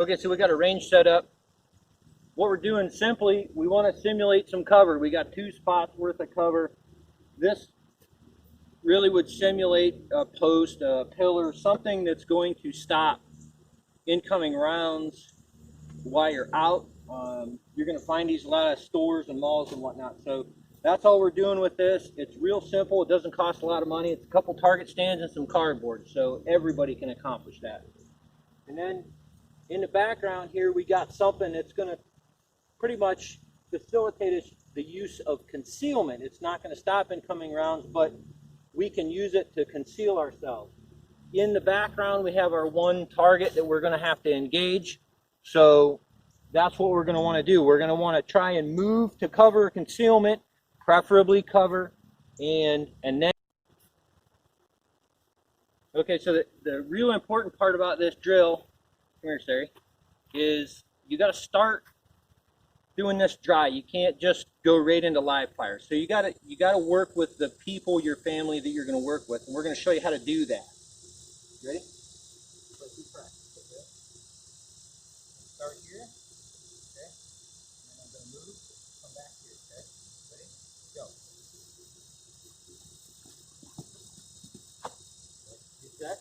Okay, so we got a range set up. What we're doing simply, we want to simulate some cover. We got 2 spots worth of cover. This really would simulate a post, a pillar, something that's going to stop incoming rounds while you're out. You're going to find these a lot of stores and malls and whatnot. So that's all we're doing with this. It's real simple. It doesn't cost a lot of money. It's a couple target stands and some cardboard, so everybody can accomplish that. And then in the background here, we got something that's going to pretty much facilitate the use of concealment. It's not going to stop incoming rounds, but we can use it to conceal ourselves. In the background, we have our one target that we're going to have to engage. So that's what we're going to want to do. We're going to want to try and move to cover concealment, preferably cover, and then. Okay, so the real important part about this drill, come here, Sari, is you got to start doing this dry. You can't just go right into live fire. So you got to work with the people, your family that you're going to work with, and we're going to show you how to do that. Ready? Let's do practice. Okay. Start here. Okay. And then I'm going to move. Come back here. Okay. Ready? Go. Get set.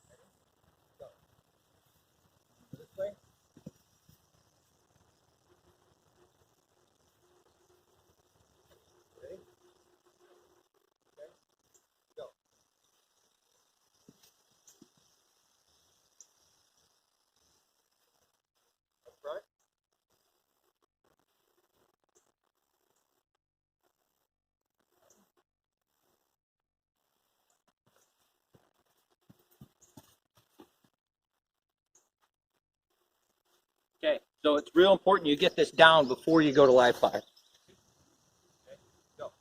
Ready? Go. This way. Ready? Okay. Go. Up front. Okay, so it's real important you get this down before you go to live fire. Okay, go.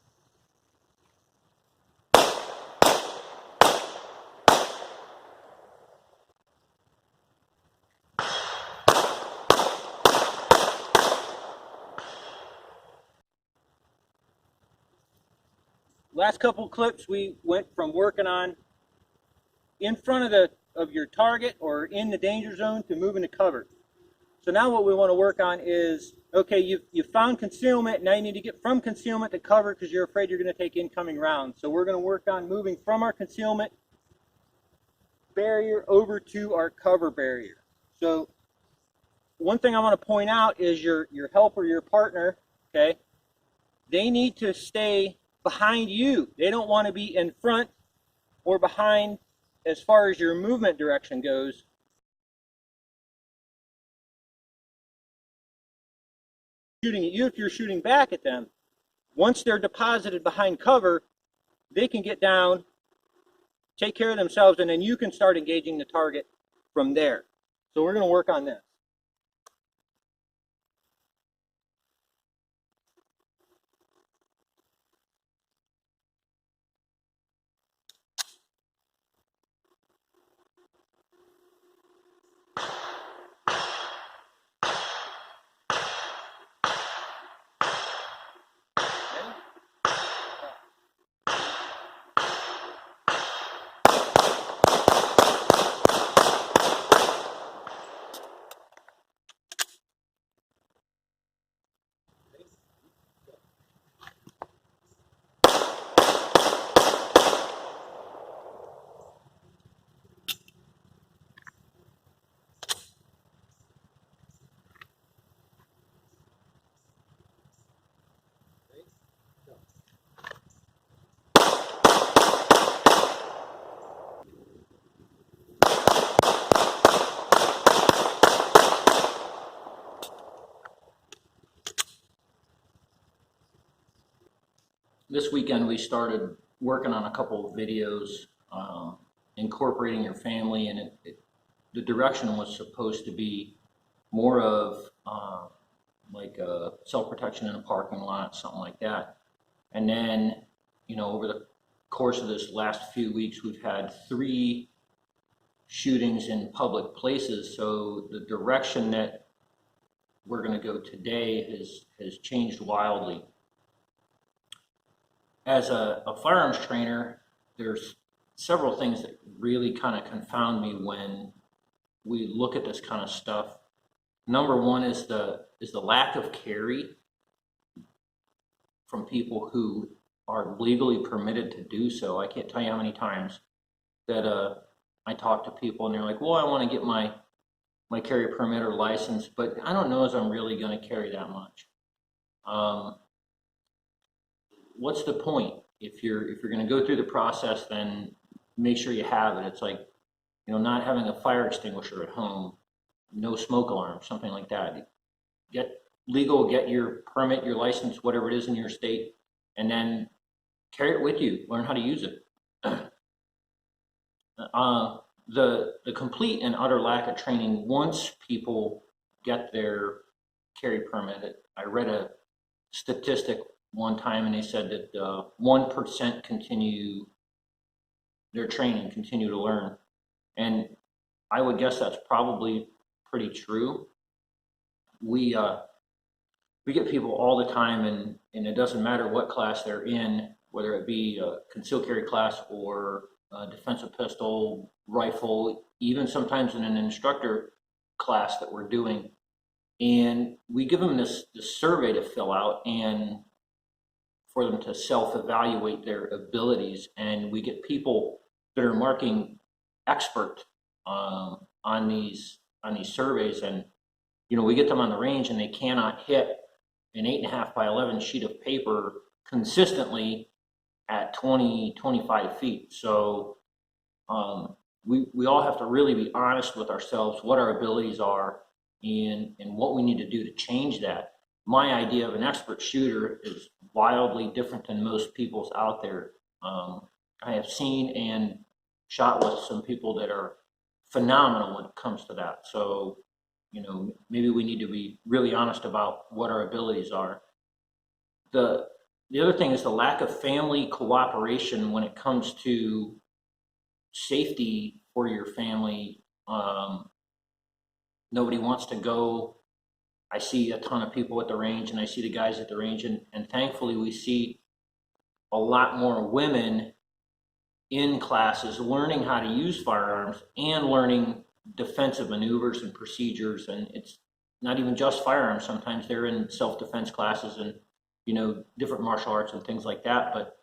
Last couple clips we went from working on in front of your target or in the danger zone to moving to cover. So now what we want to work on is, okay, you've found concealment, now you need to get from concealment to cover because you're afraid you're going to take incoming rounds. So we're going to work on moving from our concealment barrier over to our cover barrier. So one thing I want to point out is your helper, your partner, okay, they need to stay behind you. They don't want to be in front or behind as far as your movement direction goes. Shooting at you, if you're shooting back at them, once they're deposited behind cover, they can get down, take care of themselves, and then you can start engaging the target from there. So we're going to work on this. This weekend we started working on a couple of videos incorporating your family, and the direction was supposed to be more of like self-protection in a parking lot, something like that. And then, you know, over the course of this last few weeks, we've had 3 shootings in public places. So the direction that we're going to go today has changed wildly. As a firearms trainer, there's several things that really kind of confound me when we look at this kind of stuff. Number one is the lack of carry from people who are legally permitted to do so. I can't tell you how many times that I talk to people and they're like, well, I want to get my carry permit or license, but I don't know if I'm really going to carry that much. What's the point? If you're going to go through the process, then make sure you have it. It's like, not having a fire extinguisher at home, no smoke alarm, something like that. Get legal, get your permit, your license, whatever it is in your state, and then carry it with you. Learn how to use it. The complete and utter lack of training once people get their carry permit. I read a statistic one time, and they said that 1% continue their training, continue to learn, and I would guess that's probably pretty true. We get people all the time, and it doesn't matter what class they're in, whether it be a concealed carry class or a defensive pistol, rifle, even sometimes in an instructor class that we're doing. And we give them this survey to fill out and for them to self-evaluate their abilities. And we get people that are marking expert on these surveys, and we get them on the range and they cannot hit an 8.5 by 11 sheet of paper consistently at 25 feet. So we all have to really be honest with ourselves, what our abilities are, and what we need to do to change that. My idea of an expert shooter is wildly different than most people's out there. I have seen and shot with some people that are phenomenal when it comes to that. So, maybe we need to be really honest about what our abilities are. The other thing is the lack of family cooperation when it comes to safety for your family. Nobody wants to go. I see a ton of people at the range, and I see the guys at the range, and thankfully we see a lot more women in classes learning how to use firearms and learning defensive maneuvers and procedures. And it's not even just firearms. Sometimes they're in self-defense classes and different martial arts and things like that. But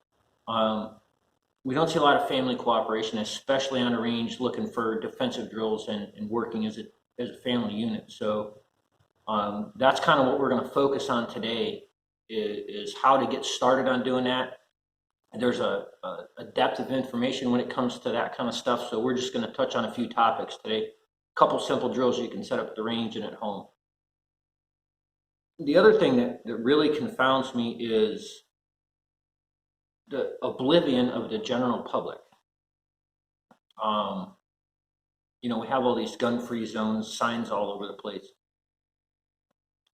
we don't see a lot of family cooperation, especially on a range looking for defensive drills and working as a family unit. So that's kind of what we're going to focus on today, is how to get started on doing that. There's a depth of information when it comes to that kind of stuff, so we're just going to touch on a few topics today. A couple simple drills you can set up at the range and at home. The other thing that really confounds me is the oblivion of the general public. We have all these gun-free zones, signs all over the place.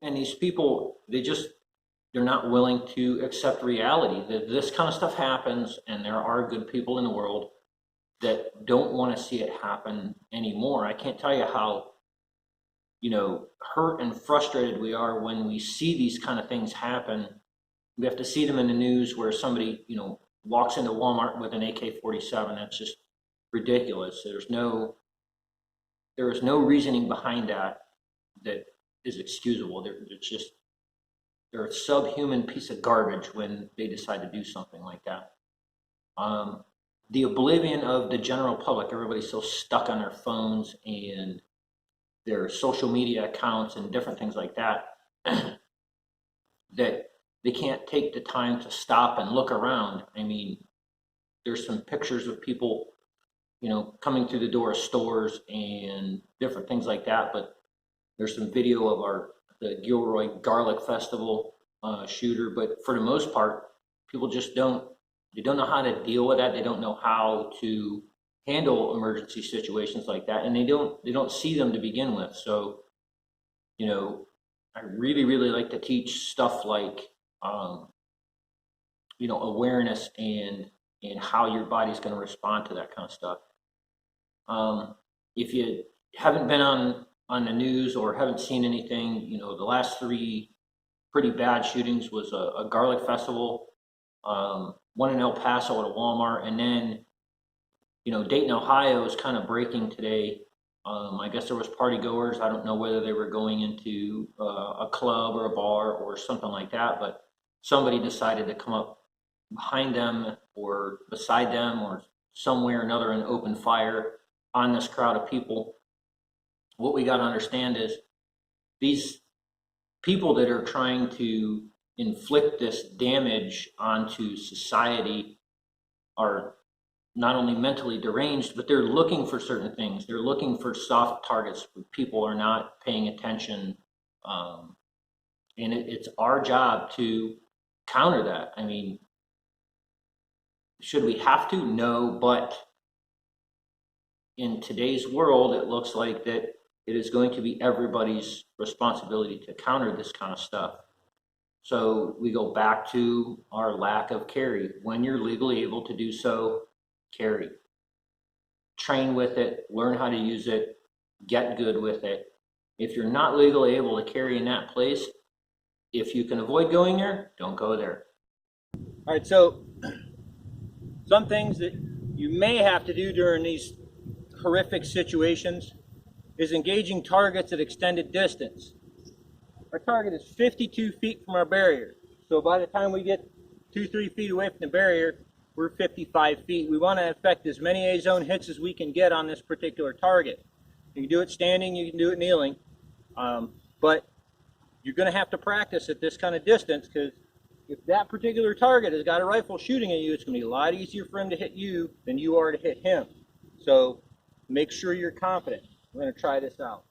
And these people, they're not willing to accept reality that this kind of stuff happens, and there are good people in the world that don't want to see it happen anymore. I can't tell you how, hurt and frustrated we are when we see these kind of things happen. We have to see them in the news where somebody, walks into Walmart with an AK-47. That's just ridiculous. There is no reasoning behind that is excusable. They're a subhuman piece of garbage when they decide to do something like that. The oblivion of the general public. Everybody's so stuck on their phones and their social media accounts and different things like that that they can't take the time to stop and look around. I mean, there's some pictures of people, coming through the door of stores and different things like that, but there's some video of the Gilroy Garlic Festival shooter, but for the most part, people just don't know how to deal with that. They don't know how to handle emergency situations like that, and they don't see them to begin with. So, I really, really like to teach stuff like, awareness and how your body's going to respond to that kind of stuff. If you haven't been on the news or haven't seen anything, the last 3 pretty bad shootings was a garlic festival, one in El Paso at a Walmart, and then Dayton, Ohio is kind of breaking today. I guess there was party goers. I don't know whether they were going into a club or a bar or something like that, but somebody decided to come up behind them or beside them or somewhere or another and open fire on this crowd of people. What we got to understand is these people that are trying to inflict this damage onto society are not only mentally deranged, but they're looking for certain things. They're looking for soft targets where people are not paying attention. And it's our job to counter that. I mean, should we have to? No, but in today's world, it looks like that it is going to be everybody's responsibility to counter this kind of stuff. So we go back to our lack of carry. When you're legally able to do so, carry. Train with it, learn how to use it, get good with it. If you're not legally able to carry in that place, if you can avoid going there, don't go there. All right, so some things that you may have to do during these horrific situations is engaging targets at extended distance. Our target is 52 feet from our barrier. So by the time we get 2-3 feet away from the barrier, we're 55 feet. We want to effect as many A-zone hits as we can get on this particular target. You can do it standing, you can do it kneeling, but you're going to have to practice at this kind of distance, because if that particular target has got a rifle shooting at you, it's going to be a lot easier for him to hit you than you are to hit him. So make sure you're confident. We're going to try this out.